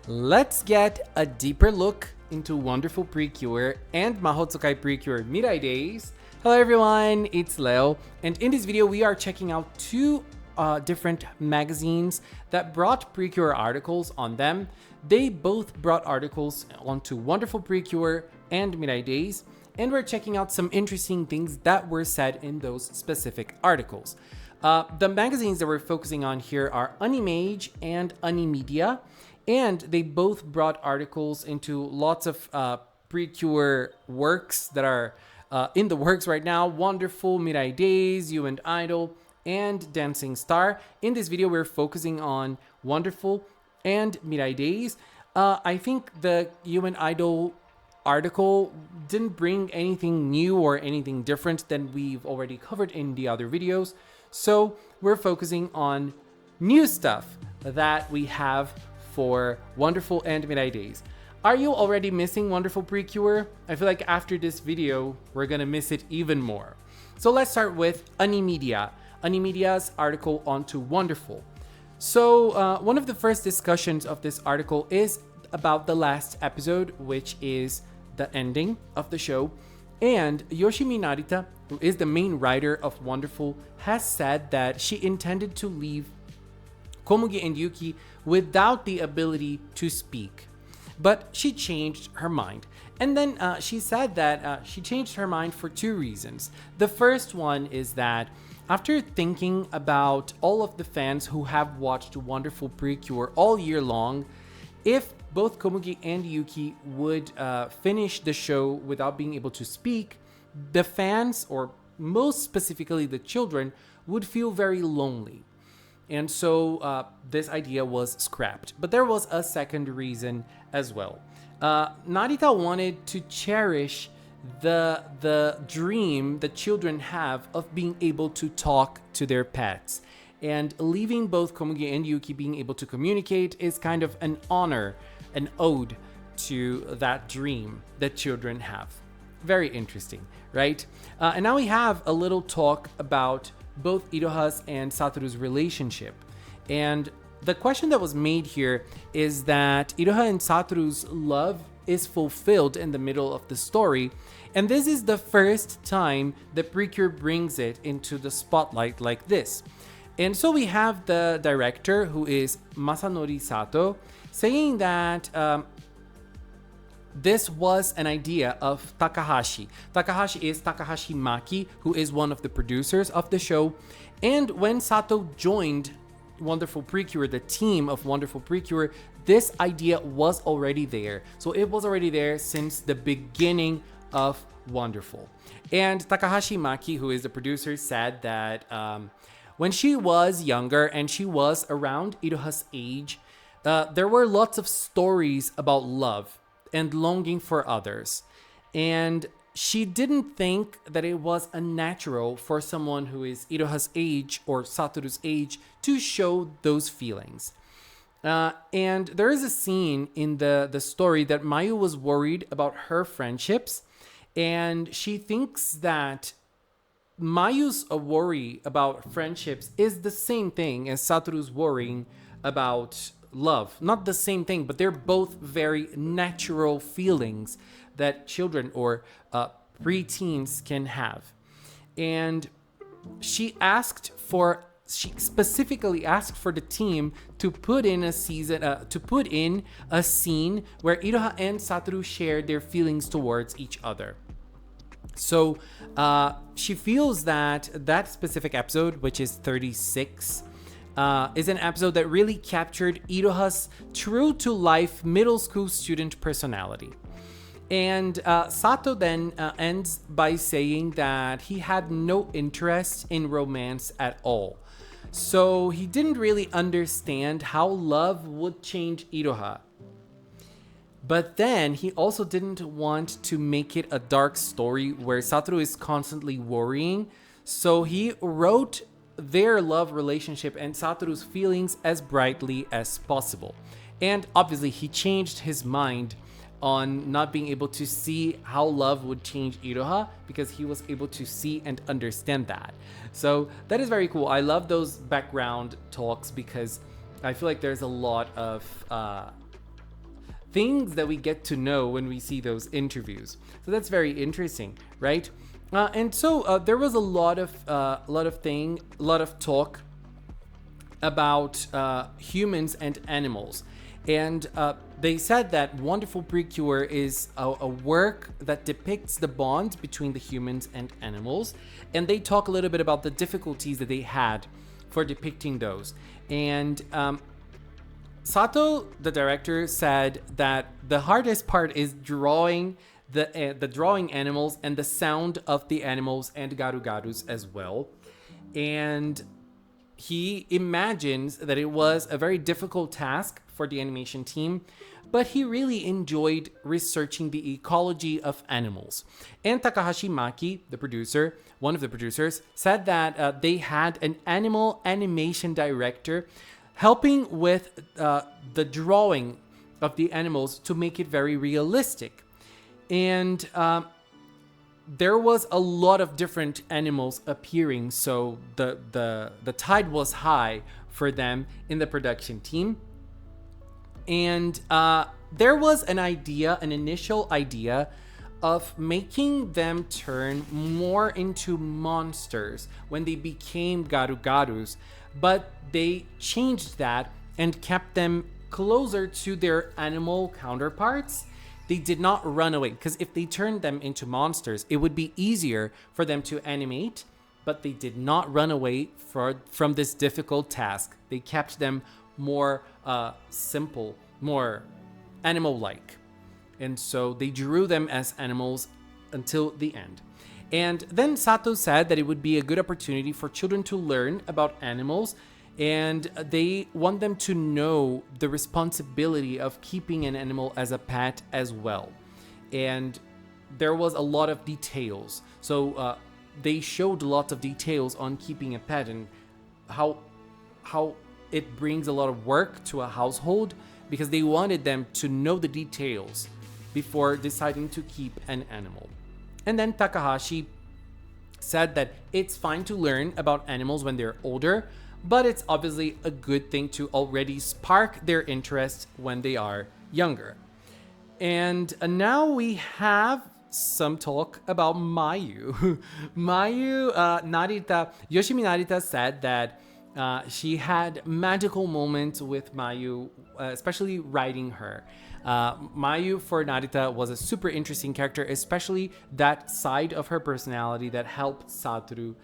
Let's get a deeper look into Wonderful Precure and Mahou Tsukai Precure MIRAI Days. Hello everyone, it's Leo, and in this video we are checking out two different magazines that brought Precure articles on them. They both brought articles onto Wonderful Precure and MIRAI Days, and we're checking out some interesting things that were said in those specific articles. The magazines that we're focusing on here are Animage and Animedia, and they both brought articles into lots of Precure works that are in the works right now: Wonderful, MIRAI Days, You and Idol, and Dancing Star. In this video, we're focusing on Wonderful and MIRAI Days. I think the You and Idol article didn't bring anything new or anything different than we've already covered in the other videos. So we're focusing on new stuff that we have for Wonderful and MIRAI Days. Are you already missing Wonderful Precure? I feel like after this video, we're gonna miss it even more. So let's start with Animedia. Animedia's article onto Wonderful. So one of the first discussions of this article is about the last episode, which is the ending of the show. And Yoshimi Narita, who is the main writer of Wonderful, has said that she intended to leave Komugi and Yuki without the ability to speak. But she changed her mind. And then she said that she changed her mind for two reasons. The first one is that after thinking about all of the fans who have watched Wonderful Precure all year long, if both Komugi and Yuki would finish the show without being able to speak, the fans, or most specifically the children, would feel very lonely. And so this idea was scrapped. But there was a second reason as well. Narita wanted to cherish the dream that children have of being able to talk to their pets. And leaving both Komugi and Yuki being able to communicate is kind of an honor, an ode to that dream that children have. Very interesting, right? And now we have a little talk about both Iroha's and Satoru's relationship. And the question that was made here is that Iroha and Satoru's love is fulfilled in the middle of the story. And this is the first time that Precure brings it into the spotlight like this. And so we have the director, who is Masanori Sato, saying that this was an idea of Takahashi. Takahashi is Takahashi Maki, who is one of the producers of the show. And when Sato joined Wonderful Precure, the team of Wonderful Precure, this idea was already there. So it was already there since the beginning of Wonderful. And Takahashi Maki, who is the producer, said that when she was younger and she was around Iroha's age, there were lots of stories about love and longing for others. And she didn't think that it was unnatural for someone who is Iroha's age or Satoru's age to show those feelings. And there is a scene in the story that Mayu was worried about her friendships, and she thinks that Mayu's worry about friendships is the same thing as Satoru's worrying about love. Not the same thing, but they're both very natural feelings that children or preteens can have. And she specifically asked for the team to put in a scene where Iroha and Satoru shared their feelings towards each other. So she feels that specific episode, which is 36, is an episode that really captured Iroha's true-to-life middle school student personality. And Sato then ends by saying that he had no interest in romance at all. So he didn't really understand how love would change Iroha. But then he also didn't want to make it a dark story where Satoru is constantly worrying. So he wrote their love relationship and Satoru's feelings as brightly as possible. And obviously he changed his mind on not being able to see how love would change Iroha because he was able to see and understand that. So that is very cool. I love those background talks because I feel like there's a lot of things that we get to know when we see those interviews. So that's very interesting, right? And so there was a lot of talk about humans and animals. And they said that Wonderful Precure is a work that depicts the bond between the humans and animals. And they talk a little bit about the difficulties that they had for depicting those. And Sato, the director, said that the hardest part is drawing the drawing animals and the sound of the animals and garu-garus as well. And he imagines that it was a very difficult task for the animation team, but he really enjoyed researching the ecology of animals. And Takahashi Maki, the producer, one of the producers, said that they had an animal animation director helping with the drawing of the animals to make it very realistic. And there was a lot of different animals appearing, so the tide was high for them in the production team. And there was an initial idea of making them turn more into monsters when they became garu-garus, but they changed that and kept them closer to their animal counterparts. They did not run away, because if they turned them into monsters, it would be easier for them to animate, but they did not run away from this difficult task. They kept them more simple, more animal-like. And so they drew them as animals until the end. And then Sato said that it would be a good opportunity for children to learn about animals, and they want them to know the responsibility of keeping an animal as a pet as well. And there was a lot of details. So they showed lots of details on keeping a pet and how it brings a lot of work to a household, because they wanted them to know the details before deciding to keep an animal. And then Takahashi said that it's fine to learn about animals when they're older, but it's obviously a good thing to already spark their interest when they are younger. And now we have some talk about Mayu. Mayu, Yoshimi Narita said that she had magical moments with Mayu, especially writing her. Mayu for Narita was a super interesting character, especially that side of her personality that helped Satoru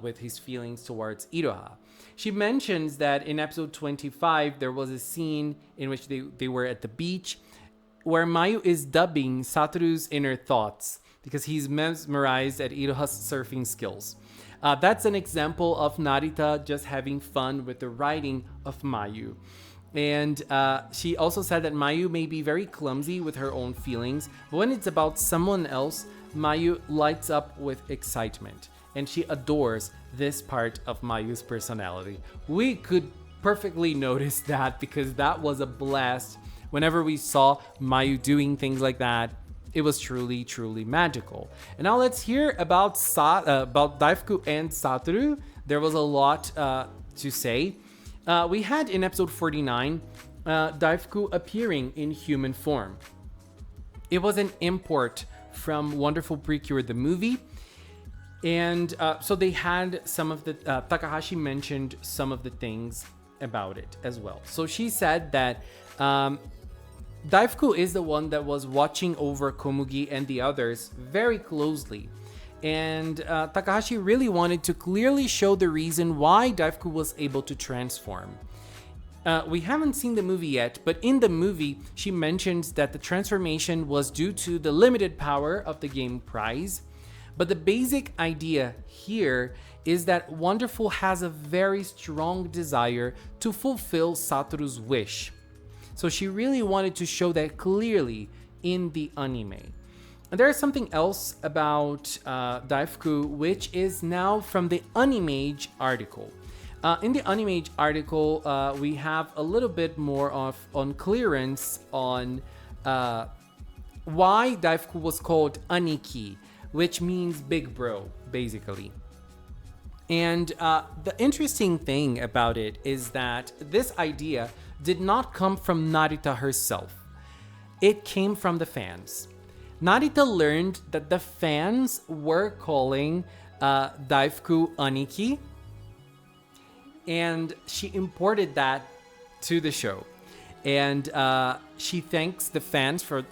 with his feelings towards Iroha. She mentions that in episode 25, there was a scene in which they were at the beach where Mayu is dubbing Satoru's inner thoughts because he's mesmerized at Iroha's surfing skills. That's an example of Narita just having fun with the writing of Mayu. And she also said that Mayu may be very clumsy with her own feelings, but when it's about someone else, Mayu lights up with excitement. And she adores this part of Mayu's personality. We could perfectly notice that because that was a blast. Whenever we saw Mayu doing things like that, it was truly, truly magical. And now let's hear about Daifuku and Satoru. There was a lot to say. We had in episode 49, Daifuku appearing in human form. It was an import from Wonderful Precure, the movie. And so they had some of the, Takahashi mentioned some of the things about it as well. So she said that Daifuku is the one that was watching over Komugi and the others very closely. And Takahashi really wanted to clearly show the reason why Daifuku was able to transform. We haven't seen the movie yet, but in the movie, she mentions that the transformation was due to the limited power of the game prize. But the basic idea here is that Wonderful has a very strong desire to fulfill Satoru's wish. So she really wanted to show that clearly in the anime. And there is something else about Daifuku, which is now from the Animage article. In the Animage article, we have a little bit more on clearance on why Daifuku was called Aniki, which means big bro, basically. And the interesting thing about it is that this idea did not come from Narita herself. it came from the fans. Narita learned that the fans were calling Daifuku Aniki, and she imported that to the show. And she thanks the fans for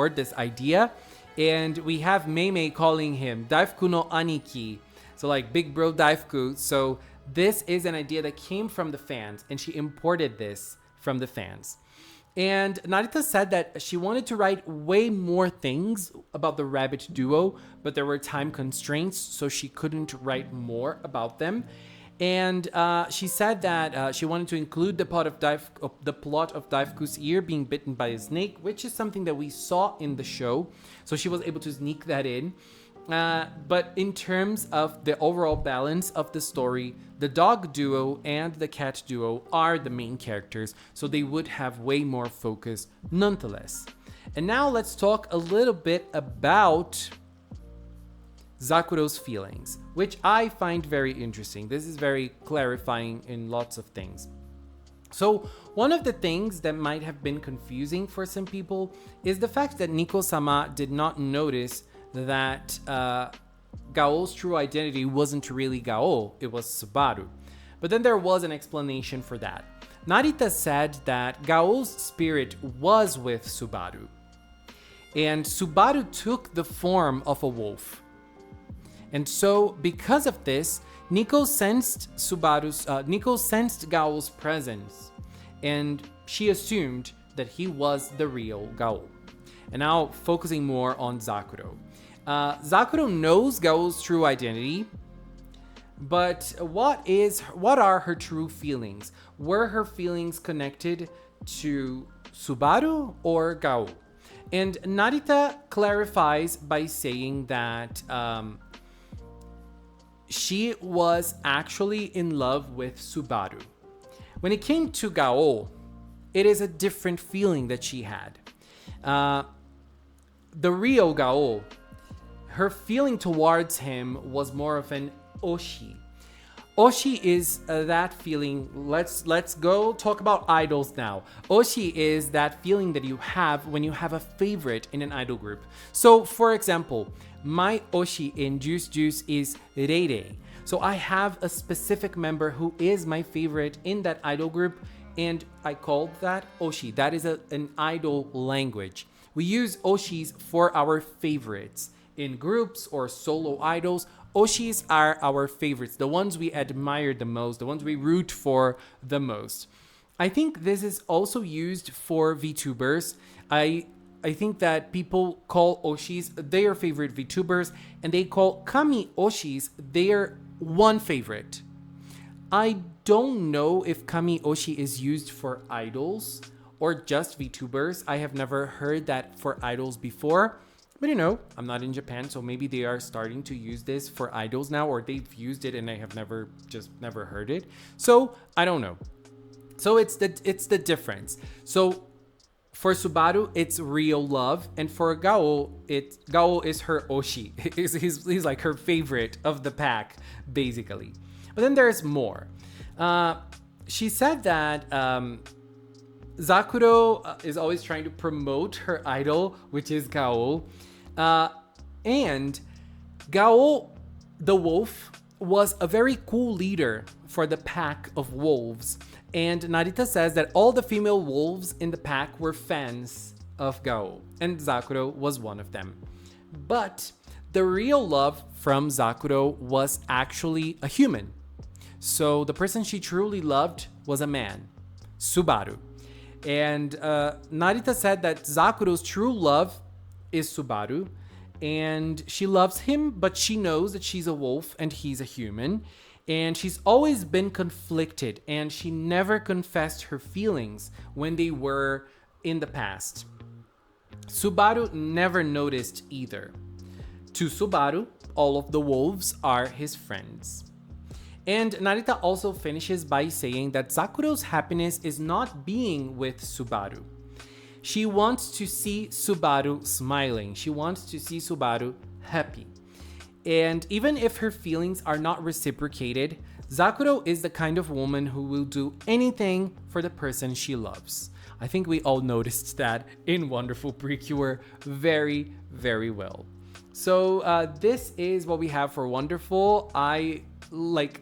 this idea. And we have Mei calling him Daifuku no Aniki, so like big bro Daifuku. So this is an idea that came from the fans, and she imported this from the fans. And Narita said that she wanted to write way more things about the rabbit duo, but there were time constraints, so she couldn't write more about them. And she said that she wanted to include the plot of Daifuku's ear being bitten by a snake, which is something that we saw in the show. So she was able to sneak that in. But in terms of the overall balance of the story, the dog duo and the cat duo are the main characters, so they would have way more focus nonetheless. And now let's talk a little bit about Zakuro's feelings, which I find very interesting. This is very clarifying in lots of things. So one of the things that might have been confusing for some people is the fact that Nico-sama did not notice that Gao's true identity wasn't really Gao, it was Subaru. But then there was an explanation for that. Narita said that Gao's spirit was with Subaru, and Subaru took the form of a wolf. And so, because of this, Nico sensed Gao's presence, and she assumed that he was the real Gao. And now, focusing more on Zakuro. Zakuro knows Gao's true identity, but what are her true feelings? Were her feelings connected to Subaru or Gao? And Narita clarifies by saying that she was actually in love with Subaru. When it came to Gao, it is a different feeling that she had. The real Gao, her feeling towards him was more of an oshi. Oshi is that feeling. Let's go talk about idols now. Oshi is that feeling that you have when you have a favorite in an idol group. So, for example, my oshi in Juice Juice is Rei Rei. So I have a specific member who is my favorite in that idol group, and I called that oshi. That is an idol language. We use oshis for our favorites. In groups or solo idols, oshis are our favorites, the ones we admire the most, the ones we root for the most. I think this is also used for VTubers. I think that people call oshis their favorite VTubers, and they call kami oshis their one favorite. I don't know if kami oshi is used for idols or just VTubers. I have never heard that for idols before. But I'm not in Japan, so maybe they are starting to use this for idols now, or they've used it and I have never heard it. So I don't know. So it's the difference. So for Subaru, it's real love, and for Gao, Gao is her oshi. He's like her favorite of the pack, basically. But then there's more. She said that Zakuro is always trying to promote her idol, which is Gao. And Gao, the wolf, was a very cool leader for the pack of wolves. And Narita says that all the female wolves in the pack were fans of Gao, and Zakuro was one of them. But the real love from Zakuro was actually a human. So the person she truly loved was a man, Subaru. And Narita said that Zakuro's true love is Subaru, and she loves him, but she knows that she's a wolf and he's a human. And she's always been conflicted, and she never confessed her feelings when they were in the past. Subaru never noticed either. To Subaru, all of the wolves are his friends. And Narita also finishes by saying that Zakuro's happiness is not being with Subaru. She wants to see Subaru smiling. She wants to see Subaru happy. And even if her feelings are not reciprocated, Zakuro is the kind of woman who will do anything for the person she loves. I think we all noticed that in Wonderful Precure very, very well. So this is what we have for Wonderful. I like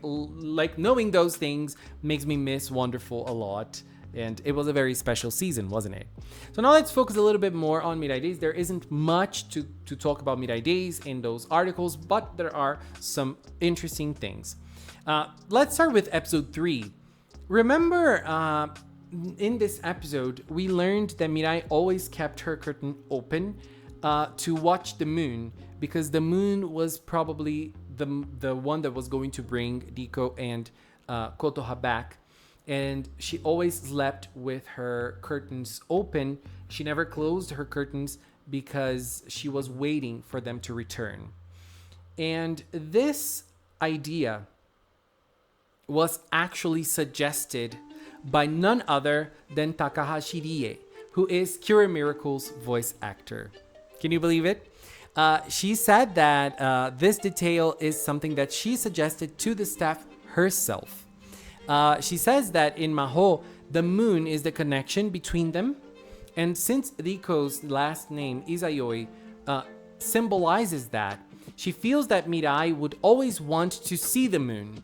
knowing those things makes me miss Wonderful a lot. And it was a very special season, wasn't it? So now let's focus a little bit more on Mirai Days. There isn't much to talk about Mirai Days in those articles, but there are some interesting things. Let's start with episode 3. Remember, in this episode, we learned that Mirai always kept her curtain open to watch the moon, because the moon was probably the one that was going to bring Riko and Kotoha back. And she always slept with her curtains open. She never closed her curtains because she was waiting for them to return. And this idea was actually suggested by none other than Takahashi Rie, who is Cure Miracle's voice actor. Can you believe it? She said that this detail is something that she suggested to the staff herself. She says that in Mahou, the moon is the connection between them. And since Riko's last name, Izayoi, symbolizes that, she feels that Mirai would always want to see the moon.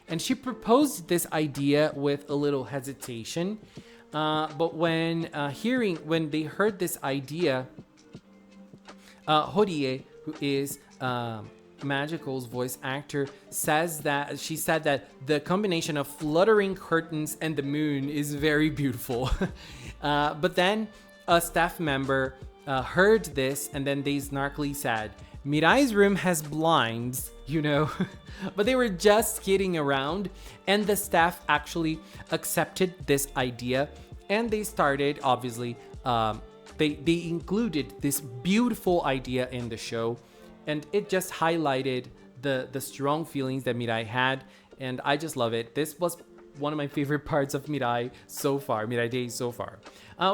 And she proposed this idea with a little hesitation. But when they heard this idea, Horie, who is Magical's voice actor, said that the combination of fluttering curtains and the moon is very beautiful. But then a staff member heard this, and then they snarkily said, Mirai's room has blinds, you know. But they were just kidding around, and the staff actually accepted this idea, and they started, obviously, they included this beautiful idea in the show. And it just highlighted the strong feelings that Mirai had. And I just love it. This was one of my favorite parts of Mirai so far, Mirai Days so far.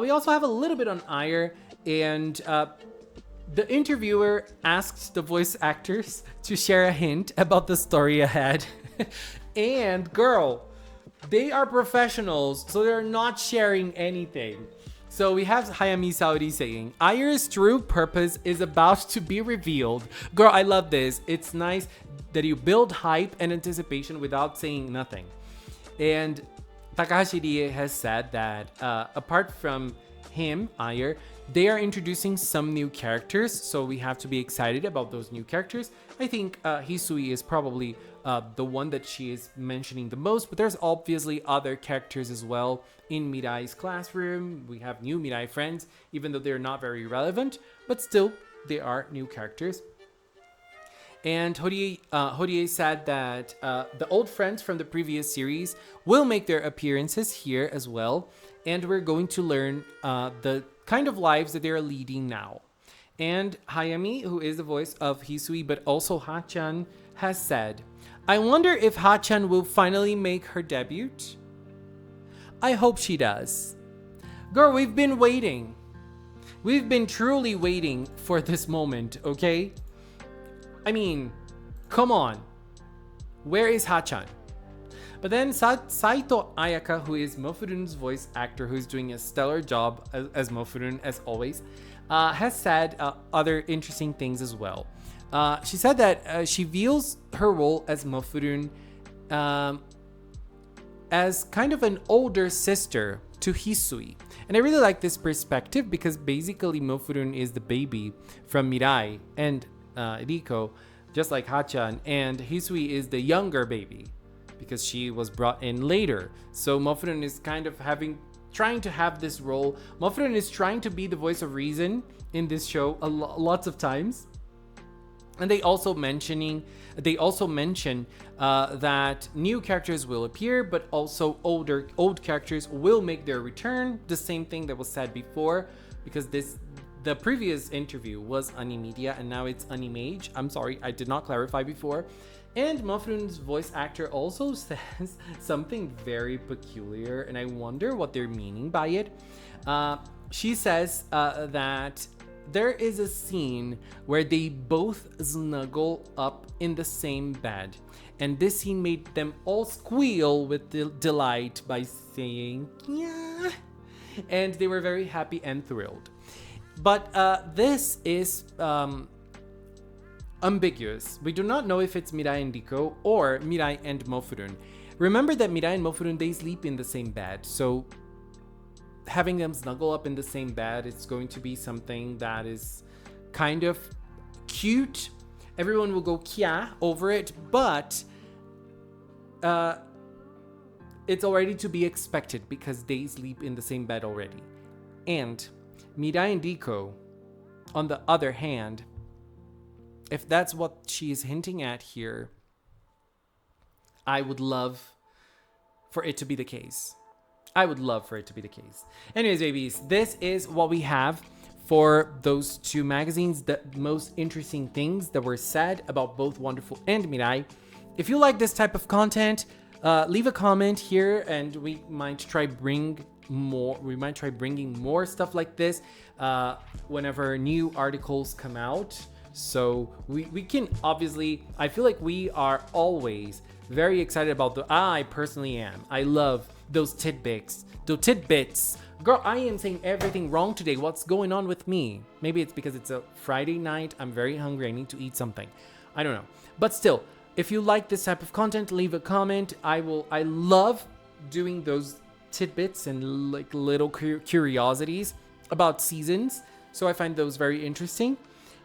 We also have a little bit on Ayer. And the interviewer asked the voice actors to share a hint about the story ahead. And girl, they are professionals, so they're not sharing anything. So we have Hayami Saori saying, Ayer's true purpose is about to be revealed. Girl, I love this. It's nice that you build hype and anticipation without saying nothing. And Takahashi Rie has said that apart from him, Ayer, they are introducing some new characters. So we have to be excited about those new characters. I think Hisui is probably the one that she is mentioning the most, but there's obviously other characters as well in Mirai's classroom. We have new Mirai friends, even though they're not very relevant, but still they are new characters. And Horie said that the old friends from the previous series will make their appearances here as well, and we're going to learn the kind of lives that they're leading now. And Hayami, who is the voice of Hisui but also Ha-chan, has said, I wonder if Ha-chan will finally make her debut. I hope she does. Girl, we've been waiting. We've been truly waiting for this moment, okay? I mean, come on. Where is Ha-chan? But then Saito Ayaka, who is Mofurun's voice actor, who's doing a stellar job as Mofurun, as always, has said other interesting things as well. She said that she views her role as Mofurun as kind of an older sister to Hisui. And I really like this perspective because basically Mofurun is the baby from Mirai and Riko, just like Ha-chan, and Hisui is the younger baby because she was brought in later. So Mofurun is kind of trying to have this role. Mofurun is trying to be the voice of reason in this show lots of times. And they also mention that new characters will appear, but also old characters will make their return. The same thing that was said before, because the previous interview was Animedia and now it's Animage. I'm sorry, I did not clarify before. And Mofurun's voice actor also says something very peculiar, and I wonder what they're meaning by it. She says that there is a scene where they both snuggle up in the same bed, and this scene made them all squeal with delight by saying, yeah. and they were very happy and thrilled. But this is ambiguous. We do not know if it's Mirai and Riko or Mirai and Mofurun. Remember that Mirai and Mofurun, they sleep in the same bed, so having them snuggle up in the same bed is going to be something that is kind of cute. Everyone will go kia over it, but it's already to be expected because they sleep in the same bed already. And Mirai and Riko, on the other hand, if that's what she is hinting at here, I would love for it to be the case. I would love for it to be the case. Anyways, babies, this is what we have for those two magazines, the most interesting things that were said about both Wonderful and Mirai. If you like this type of content, leave a comment here and we might try bringing more stuff like this whenever new articles come out. So we can obviously, I feel like we are always very excited about I personally am. I love those tidbits. Girl, I am saying everything wrong today. What's going on with me? Maybe it's because it's a Friday night. I'm very hungry. I need to eat something. I don't know. But still, if you like this type of content, leave a comment. I love doing those tidbits and like little curiosities about seasons. So I find those very interesting.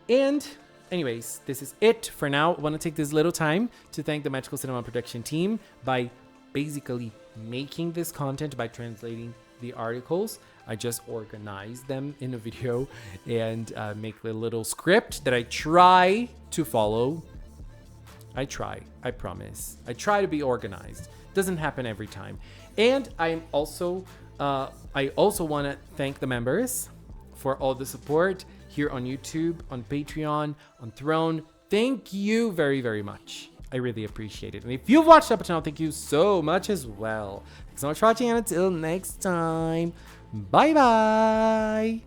And anyways, this is it for now. I want to take this little time to thank the Magical Cinema production team by basically making this content, by translating the articles. I just organized them in a video and make a little script that I try to follow. I promise. I try to be organized. Doesn't happen every time. And I also want to thank the members for all the support here on YouTube, on Patreon, on Throne. Thank you very, very much. I really appreciate it. And if you've watched up to now, thank you so much as well. Thanks so much for watching, and until next time, bye bye.